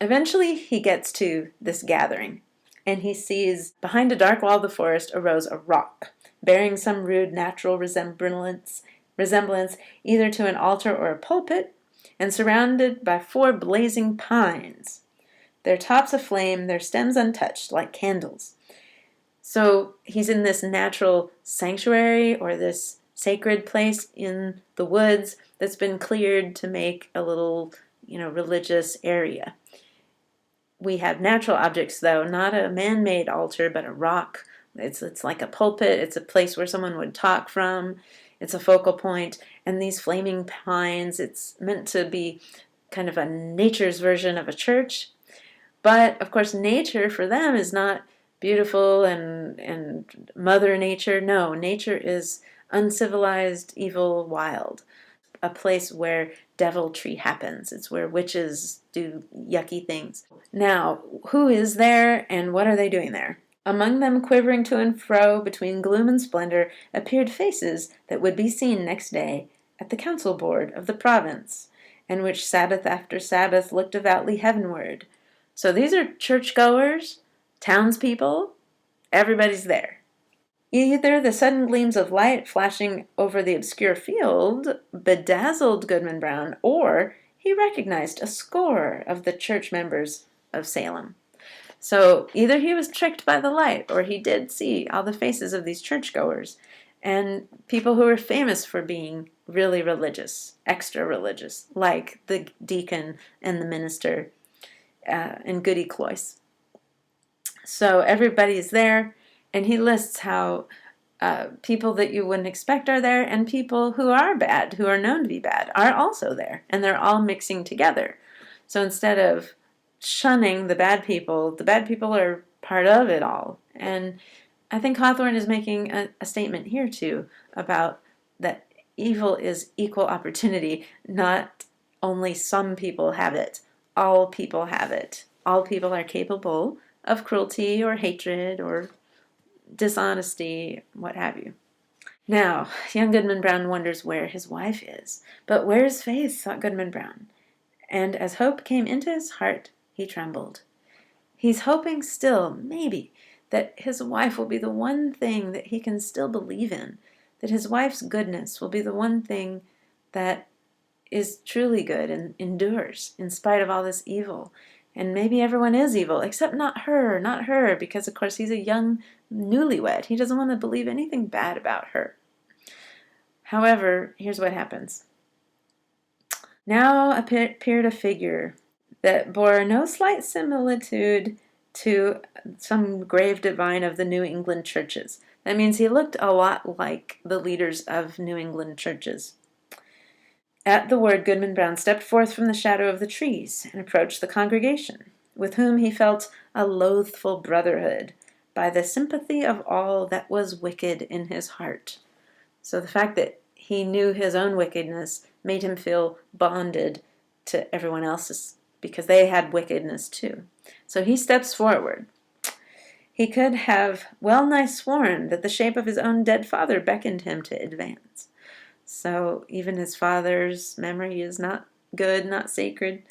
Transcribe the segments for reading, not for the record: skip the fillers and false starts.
Eventually, he gets to this gathering, and he sees behind a dark wall of the forest arose a rock, bearing some rude natural resemblance either to an altar or a pulpit, and surrounded by 4 blazing pines, their tops aflame, their stems untouched, like candles. So he's in this natural sanctuary, or this sacred place in the woods that's been cleared to make a little, religious area. We have natural objects, though, not a man-made altar, but a rock. It's like a pulpit. It's a place where someone would talk from. It's a focal point. And these flaming pines, it's meant to be kind of a nature's version of a church. But, of course, nature for them is not beautiful and Mother Nature. No, nature is uncivilized, evil, wild. A place where deviltry happens. It's where witches do yucky things. Now, who is there and what are they doing there? Among them, quivering to and fro between gloom and splendor, appeared faces that would be seen next day at the council board of the province, and which Sabbath after Sabbath looked devoutly heavenward. So these are churchgoers, townspeople, everybody's there. Either the sudden gleams of light flashing over the obscure field bedazzled Goodman Brown, or he recognized a score of the church members of Salem. So either he was tricked by the light, or he did see all the faces of these churchgoers, and people who were famous for being really religious, extra religious, like the deacon and the minister and Goody Cloyce. So everybody's there, and he lists how people that you wouldn't expect are there, and people who are bad, who are known to be bad, are also there, and they're all mixing together. So instead of shunning the bad people are part of it all. And I think Hawthorne is making a statement here too about that evil is equal opportunity. Not only some people have it, all people have it. All people are capable of cruelty or hatred or dishonesty, what have you. Now, young Goodman Brown wonders where his wife is. But where's Faith, thought Goodman Brown. And as hope came into his heart, he trembled. He's hoping still, maybe, that his wife will be the one thing that he can still believe in, that his wife's goodness will be the one thing that is truly good and endures in spite of all this evil. And maybe everyone is evil, except not her, because of course he's a young newlywed. He doesn't want to believe anything bad about her. However, here's what happens. Now appeared a figure that bore no slight similitude to some grave divine of the New England churches. That means he looked a lot like the leaders of New England churches. At the word, Goodman Brown stepped forth from the shadow of the trees and approached the congregation, with whom he felt a loathful brotherhood by the sympathy of all that was wicked in his heart. So the fact that he knew his own wickedness made him feel bonded to everyone else's, because they had wickedness too. So he steps forward. He could have well nigh sworn that the shape of his own dead father beckoned him to advance. So even his father's memory is not good, not sacred.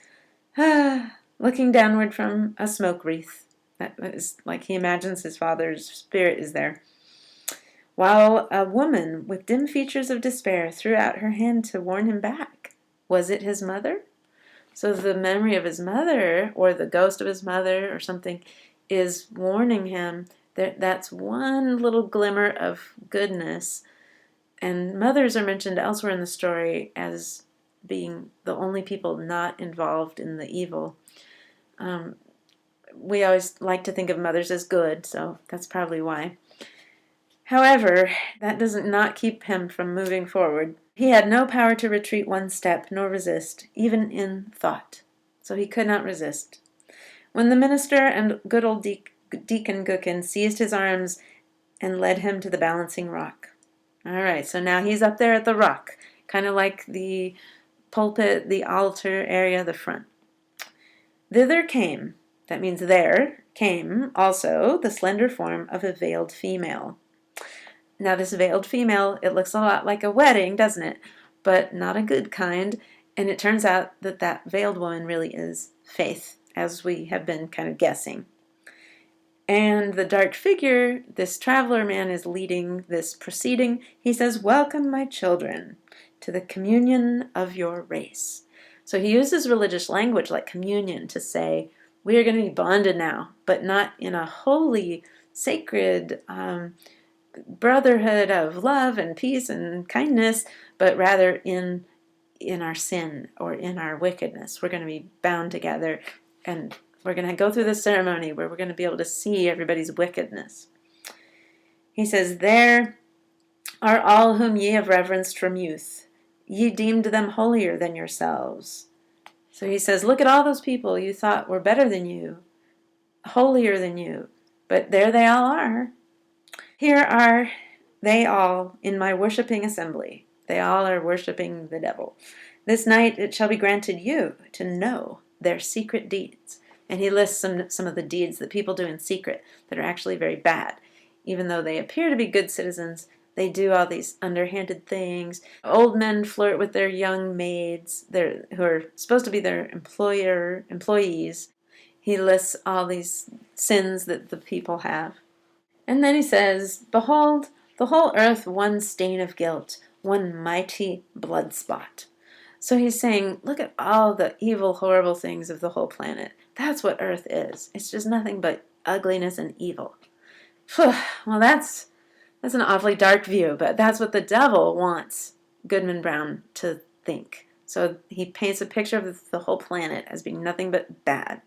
Looking downward from a smoke wreath, that is like he imagines his father's spirit is there. While a woman with dim features of despair threw out her hand to warn him back. Was it his mother? So the memory of his mother, or the ghost of his mother, or something, is warning him that that's one little glimmer of goodness. And mothers are mentioned elsewhere in the story as being the only people not involved in the evil. We always like to think of mothers as good, so that's probably why. However, that does not keep him from moving forward. He had no power to retreat one step, nor resist, even in thought. So he could not resist. When the minister and good old Deacon Gookin seized his arms and led him to the balancing rock. All right, so now he's up there at the rock, kind of like the pulpit, the altar area, the front. Thither came, that means there, came also the slender form of a veiled female. Now this veiled female, it looks a lot like a wedding, doesn't it? But not a good kind, and it turns out that that veiled woman really is Faith. as we have been kind of guessing. And the dark figure, this traveler man, is leading this proceeding. He says, "Welcome, my children, to the communion of your race." So he uses religious language like communion to say, we are going to be bonded now, but not in a holy, sacred brotherhood of love and peace and kindness, but rather in our sin or in our wickedness. We're going to be bound together, and we're going to go through this ceremony where we're going to be able to see everybody's wickedness. He says, "There are all whom ye have reverenced from youth. Ye deemed them holier than yourselves." So he says, look at all those people you thought were better than you, holier than you, but there they all are. Here are they all in my worshiping assembly. They all are worshiping the devil. This night it shall be granted you to know their secret deeds. And he lists some of the deeds that people do in secret that are actually very bad. Even though they appear to be good citizens, they do all these underhanded things. Old men flirt with their young maids who are supposed to be their employees. He lists all these sins that the people have. And then he says, "Behold, the whole earth one stain of guilt, one mighty blood spot." So he's saying, look at all the evil, horrible things of the whole planet. That's what earth is. It's just nothing but ugliness and evil. Well, that's an awfully dark view, but that's what the devil wants Goodman Brown to think. So he paints a picture of the whole planet as being nothing but bad,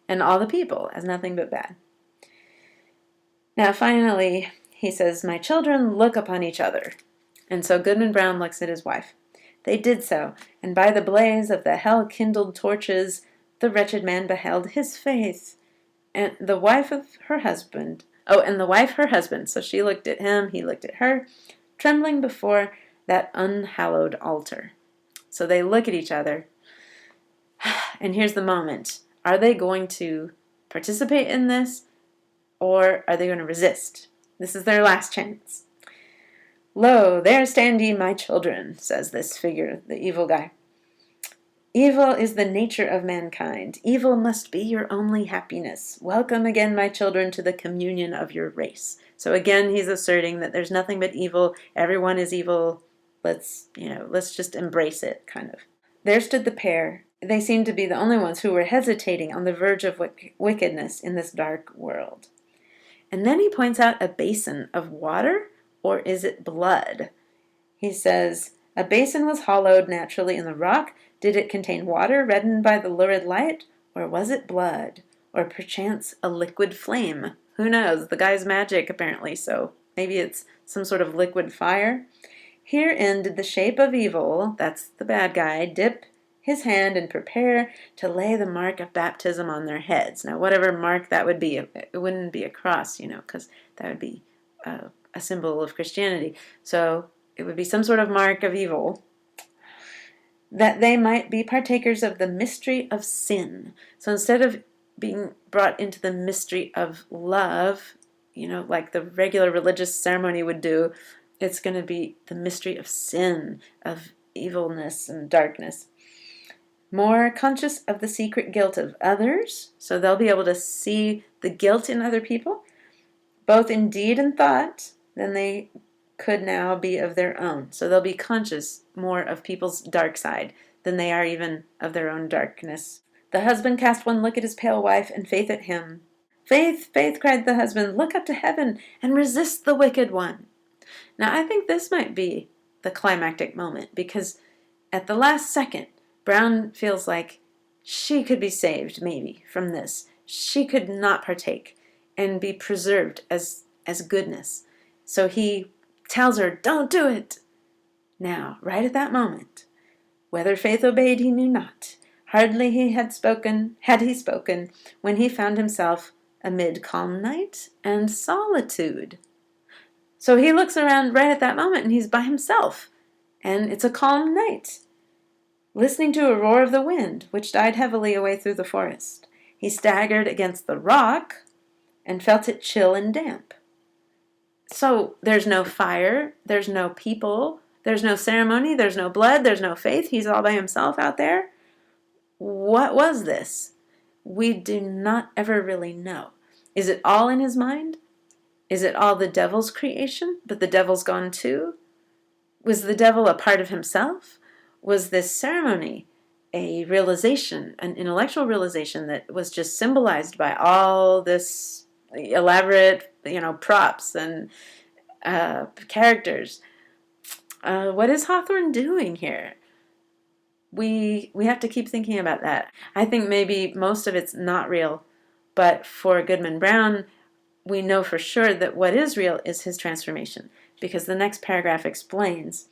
and all the people as nothing but bad. Now, finally, he says, "My children, look upon each other." And so Goodman Brown looks at his wife. They did so, and by the blaze of the hell-kindled torches, the wretched man beheld his face, and the wife her husband. So she looked at him, he looked at her, trembling before that unhallowed altar. So they look at each other, and here's the moment. Are they going to participate in this, or are they going to resist? This is their last chance. "Lo, there stand ye, my children," says this figure, the evil guy. "Evil is the nature of mankind. Evil must be your only happiness. Welcome again, my children, to the communion of your race." So again, he's asserting that there's nothing but evil. Everyone is evil. Let's just embrace it, kind of. There stood the pair. They seemed to be the only ones who were hesitating on the verge of wickedness in this dark world. And then he points out a basin of water, or is it blood? He says, "A basin was hollowed naturally in the rock. Did it contain water reddened by the lurid light, or was it blood? Or perchance a liquid flame?" Who knows? The guy's magic, apparently, so maybe it's some sort of liquid fire. "Herein did the shape of evil," that's the bad guy, "dip his hand and prepare to lay the mark of baptism on their heads." Now, whatever mark that would be, it wouldn't be a cross, because that would be a symbol of Christianity. So it would be some sort of mark of evil, "that they might be partakers of the mystery of sin." So instead of being brought into the mystery of love, like the regular religious ceremony would do, it's going to be the mystery of sin, of evilness and darkness. "More conscious of the secret guilt of others," so they'll be able to see the guilt in other people, "both in deed and thought, than they could now be of their own." So they'll be conscious more of people's dark side than they are even of their own darkness. "The husband cast one look at his pale wife, and Faith at him. 'Faith, Faith,' cried the husband, 'look up to heaven, and resist the wicked one.'" Now I think this might be the climactic moment, because at the last second, Brown feels like she could be saved, maybe, from this. She could not partake and be preserved as goodness. So he tells her, "Don't do it." Now, right at that moment, whether Faith obeyed he knew not. Hardly had he spoken, when he found himself amid calm night and solitude. So he looks around right at that moment, and he's by himself, and it's a calm night, listening to a roar of the wind, which died heavily away through the forest. He staggered against the rock and felt it chill and damp. So there's no fire, there's no people, there's no ceremony, there's no blood, there's no faith. He's all by himself out there. What was this? We do not ever really know. Is it all in his mind? Is it all the devil's creation, but the devil's gone too? Was the devil a part of himself? Was this ceremony a realization, an intellectual realization that was just symbolized by all this elaborate, props and characters? What is Hawthorne doing here? We have to keep thinking about that. I think maybe most of it's not real, but for Goodman Brown, we know for sure that what is real is his transformation, because the next paragraph explains